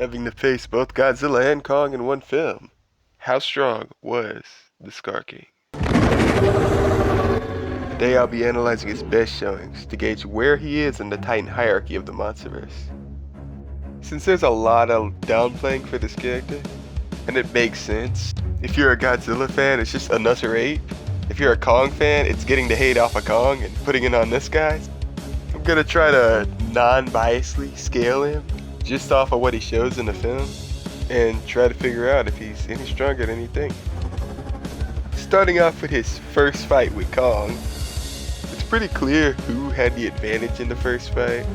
having to face both Godzilla and Kong in one film. How strong was the Skar King? Today I'll be analyzing his best showings to gauge where he is in the Titan hierarchy of the monsterverse. Since there's a lot of downplaying for this character, and it makes sense. If you're a Godzilla fan, it's just another 8. If you're a Kong fan, it's getting the hate off of Kong and putting it on this guy. I'm gonna try to non-biasly scale him just off of what he shows in the film and try to figure out if he's any stronger than you think. Starting off with his first fight with Kong, it's pretty clear who had the advantage in the first fight.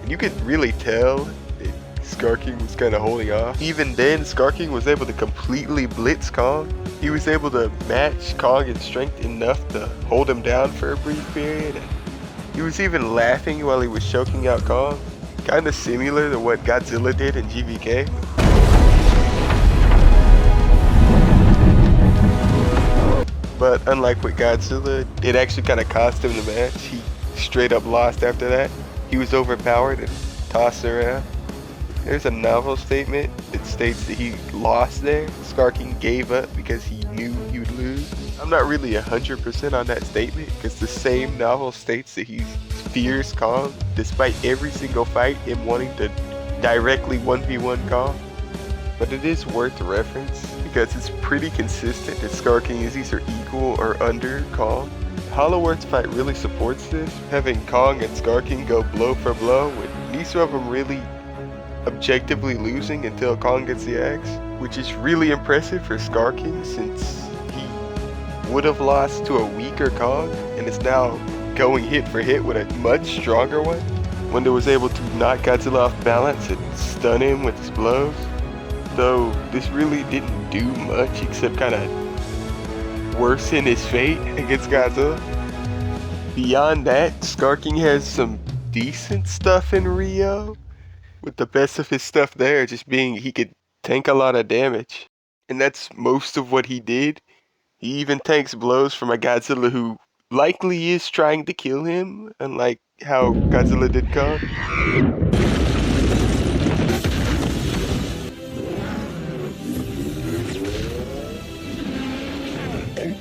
And you could really tell that Skar King was kind of holding off. Even then, Skar King was able to completely blitz Kong. He was able to match Kong in strength enough to hold him down for a brief period. He was even laughing while he was choking out Kong, kinda similar to what Godzilla did in GVK. But unlike with Godzilla, it actually kinda cost him the match. He straight up lost after that. He was overpowered and tossed around. There's a novel statement that states that he lost there. Skar King gave up because he knew he would lose. I'm not really 100% on that statement because the same novel states that he fears Kong despite every single fight him wanting to directly 1v1 Kong. But it is worth reference because it's pretty consistent that Skar King is either equal or under Kong. Hollow Earth's fight really supports this, having Kong and Skar King go blow for blow with neither of them really objectively losing until Kong gets the axe, which is really impressive for Skar King since he would have lost to a weaker Kong and is now going hit for hit with a much stronger one. Wonder was able to knock Godzilla off balance and stun him with his blows, though this really didn't do much except kind of worsen his fate against Godzilla. Beyond that, Skar King has some decent stuff in Rio, with the best of his stuff there just being he could tank a lot of damage. And that's most of what he did. He even tanks blows from a Godzilla who likely is trying to kill him, unlike how Godzilla did Kong.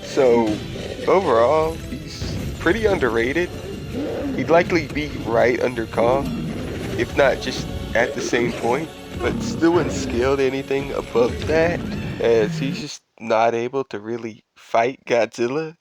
So, overall, he's pretty underrated. He'd likely be right under Kong, if not just at the same point, but still wouldn't scale to anything above that, as he's just not able to really fight Godzilla